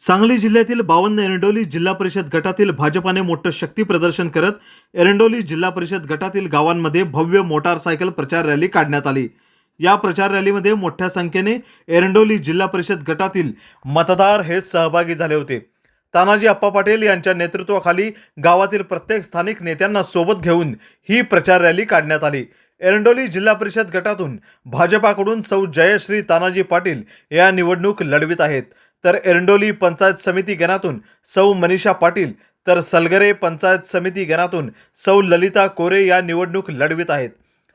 सांगली जिल्ह्यातील 52 एरंडोली जिल्हा परिषद गटातील भाजपाने मोठं शक्ती प्रदर्शन करत एरंडोली जिल्हा परिषद गटातील गावांमध्ये भव्य मोटारसायकल प्रचार रॅली काढण्यात आली। या प्रचार रॅलीमध्ये मोठ्या संख्येने एरंडोली जिल्हा परिषद गटातील मतदार हे सहभागी झाले होते। तानाजी अप्पा पाटील यांच्या नेतृत्वाखाली गावातील प्रत्येक स्थानिक नेत्यांना सोबत घेऊन ही प्रचार रॅली काढण्यात आली। एरंडोली जिल्हा परिषद गटातून भाजपाकडून सौ जयश्री तानाजी पाटील या निवडणूक लढवित आहेत, तर एरंडोली पंचायत समिती गणातून सौ मनीषा पाटील तर सलगरे पंचायत समिती गणातून सौ ललिता कोरे या निवडणूक लढवित आहेत।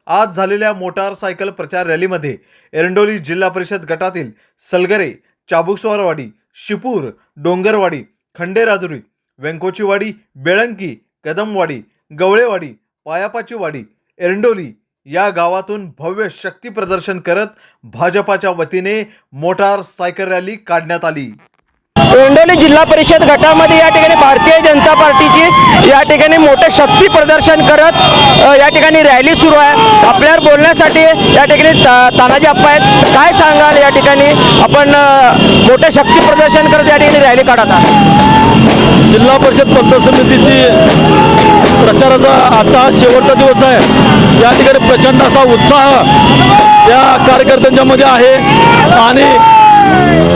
आज झालेल्या मोटारसायकल प्रचार रॅलीमध्ये एरंडोली जिल्हा परिषद गटातील सलगरे, चाबुकस्वारवाडी, शिपूर, डोंगरवाडी, खंडेराजुरी, व्यंकोचीवाडी, बेळंकी, कदमवाडी, गवळेवाडी, पायापाचीवाडी, एरंडोली या गावातून भव्य शक्ती प्रदर्शन करत भाजपाच्या वतीने मोटारसायकल रॅली काढण्यात आली। एरंडोली जिल्हा परिषद गटामध्ये या ठिकाणी भारतीय जनता पार्टीची या ठिकाणी मोठे शक्ती प्रदर्शन करत या ठिकाणी रॅली सुरू आहे। आपल्यावर बोलण्यासाठी या ठिकाणी तानाजी अप्पा आहेत। काय सांगाल, या ठिकाणी आपण मोठे शक्ती प्रदर्शन करत या ठिकाणी रॅली काढत आहात? जिल्हा परिषद पंचायत समितीची प्रचाराचा आजचा शेवटचा दिवस आहे। या ठिकाणी प्रचंड असा उत्साह या कार्यकर्त्यांच्यामध्ये आहे आणि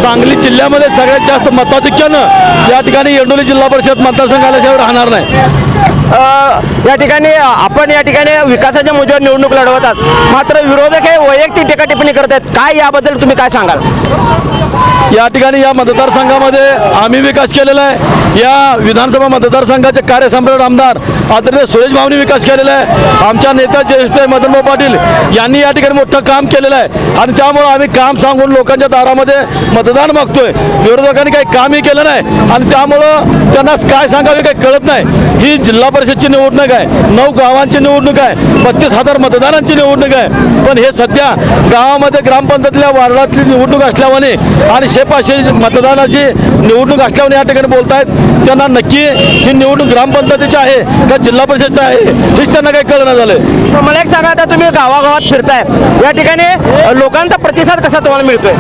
सांगली जिल्ह्यामध्ये सगळ्यात जास्त मताधिक्यानं या ठिकाणी एरंडोली जिल्हा परिषद मतदारसंघाला राहणार नाही। या ठिकाणी आपण या ठिकाणी विकासाच्या मुद्द्यावर निवडणूक लढवतात, मात्र विरोधक हे वैयक्तिक टीका टिप्पणी करत आहेत। काय याबद्दल तुम्ही काय सांगाल? या ठिकाणी या मतदारसंघामध्ये आम्ही विकास केलेला आहे। या विधानसभा मतदारसंघाचे कार्यसम्राट आमदार आदरणीय सुरेश भाऊंनी विकास केलेला आहे। आमच्या नेता ज्येष्ठ मदनभाऊ पाटील यांनी या ठिकाणी मोठं काम केलेलं आहे आणि त्यामुळे आम्ही काम सांगून लोकांच्या दारामध्ये मतदान मागतोय। विरोधकांनी काही कामही केलं नाही आणि त्यामुळं त्यांना काय सांगावे काही कळत नाही। ही जिल्हा परिषदची निवडणूक आहे, 9 गावांची निवडणूक आहे, 32,000 मतदारांची निवडणूक आहे, पण हे सध्या गावामध्ये ग्रामपंचायतल्या वार्डातली निवडणूक असल्याने आणि 100-500 मतदानाची निवडणूक असल्याने या ठिकाणी बोलतायत। त्यांना नक्की ही निवडणूक ग्रामपंचायतीची आहे का जिल्हा परिषदची आहे हेच त्यांना काही कळना झालं। मला एक सांगा, आता तुम्ही गावागावात फिरताय, या ठिकाणी लोकांचा प्रतिसाद कसा तुम्हाला मिळतोय?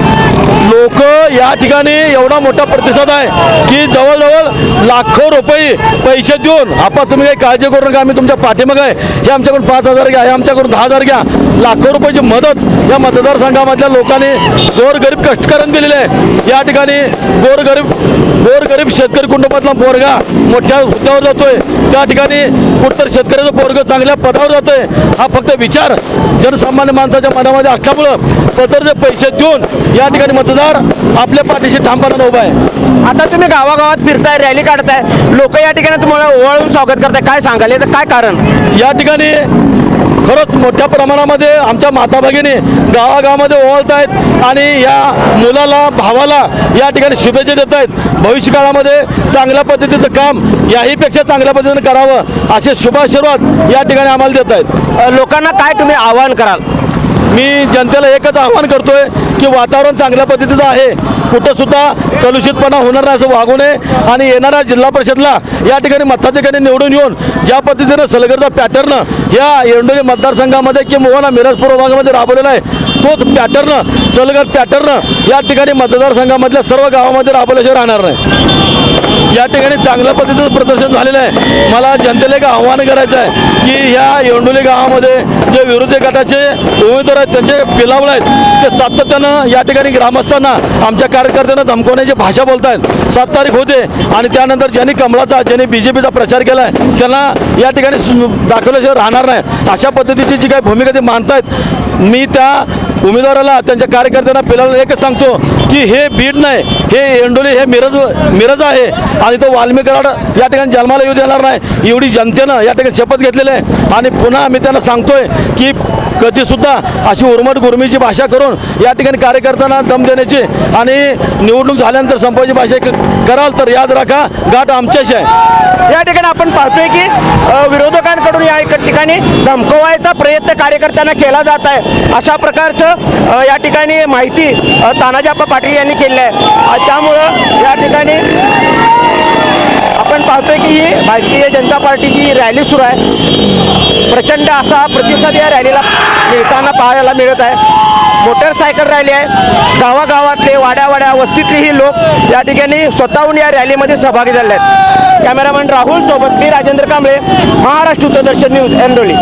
लोक या ठिकाणी एवढा मोठा प्रतिसाद आहे की जवळजवळ लाखो रुपये पैसे देऊन आपण तुम्ही काही काळजी करू नका, आम्ही तुमच्या पाठीमागे आहे, हे आमच्याकडून 5,000 घ्या, हे आमच्याकडून 10,000 घ्या, लाखो रुपयाची मदत या मतदारसंघामधल्या लोकांनी गोरगरीब कष्टकऱ्यांनी दिलेली आहे। या ठिकाणी गोरगरीब शेतकरी कुटुंबातला पोरगा मोठ्या हुद्द्यावर जातोय, त्या ठिकाणी कुठतर शेतकऱ्याचं पोरग चांगल्या पदावर जातोय। हा फक्त विचार जनसामान्य माणसाच्या मनामध्ये असल्यामुळं पदरचे पैसे देऊन या ठिकाणी मतदार आपल्या पाठीशी ठामपणाने उभा आहे। आता तुम्ही गावागावात फिरताय, रॅली काढताय, लोक या ठिकाणी तुम्हाला ओवाळून स्वागत करताय, काय सांगाल याचं काय कारण? या ठिकाणी खरंच मोठ्या प्रमाणामध्ये आमच्या माता भगिनी गावागावामध्ये ओवाळत आहेत आणि या मुलाला भावाला या ठिकाणी शुभेच्छा देत आहेत। भविष्य काळामध्ये चांगल्या पद्धतीचं काम याहीपेक्षा चांगल्या पद्धतीने करावं असे शुभाशीर्वाद या ठिकाणी आम्हाला देत आहेत। लोकांना काय तुम्ही आवाहन कराल? मी जनतेला एकच आवाहन करतोय की वातावरण चांगल्या पद्धतीचं आहे, कुठं सुद्धा कलुषितपणा होणार नाही असं वागू नये आणि येणाऱ्या जिल्हा परिषदला या ठिकाणी मताधिकारी निवडून येऊन ज्या पद्धतीनं सलगरचा पॅटर्न या एरंडोली मतदारसंघामध्ये किंवा मिरज पूर्व भागामध्ये राबवलेला आहे, तोच पॅटर्न सलगर पॅटर्न या ठिकाणी मतदारसंघामधल्या सर्व गावामध्ये राबवल्याशिवाय राहणार नाही। या ठिकाणी चांगल्या पद्धतीचं प्रदर्शन झालेलं आहे। मला जनतेला एक आव्हान करायचं आहे की या एरंडोली गावामध्ये जे विरोधी गटाचे उमेदवार आहेत त्यांचे पिलावळ आहेत ते सातत्यानं या ठिकाणी ग्रामस्थांना आमच्या कार्यकर्त्यांना धमकवण्याची भाषा बोलत आहेत। 7 तारीख होते आणि त्यानंतर ज्यांनी कमळाचा ज्यांनी BJPचा प्रचार केला आहे त्यांना या ठिकाणी दाखवल्याशिवाय राहणार नाही अशा पद्धतीची जी काही भूमिका ते मांडतायत। मी त्या उमेदवाराला त्यांच्या कार्यकर्त्यांना पिलावळ्यांना एकच सांगतो की हे बीड नाही, हे एरंडोली हे मिरज आहे आणि तो वाल्मिकराड या ठिकाणी जन्माला येऊ देणार नाही एवढी जनतेनं या ठिकाणी शपथ घेतलेली आहे। आणि पुन्हा आम्ही त्यांना सांगतोय की कधीसुद्धा अशी उर्मट गुरमीची भाषा करून या ठिकाणी कार्यकर्त्यांना दम देण्याची आणि निवडणूक झाल्यानंतर संपवायची भाषा कराल तर याद राखा गाठ आमच्याशी आहे। या ठिकाणी आपण पाहतोय की विरोधकांकडून या ठिकाणी धमकवायचा प्रयत्न कार्यकर्त्यांना केला जात आहे, अशा प्रकारचं या ठिकाणी माहिती तानाजी अप्पा पाटील यांनी केली आहे। त्यामुळं या ठिकाणी आपण आपण पाहतोय की ही भारतीय जनता पार्टीची रॅली सुरू आहे. प्रचंड असा प्रतिसाद या रॅलीला मिळताना पाहायला मिळत आहे. मोटरसायकल रॅली आहे. गावागावातले वाड्यावाड्या वस्तीतलेही लोक या ठिकाणी स्वतःहून या रॅलीमध्ये सहभागी झाले आहेत. कॅमेरामॅन राहुल सोबत मी राजेंद्र कांबळे, महाराष्ट्र उत्तरदर्शन न्यूज, एरंडोली.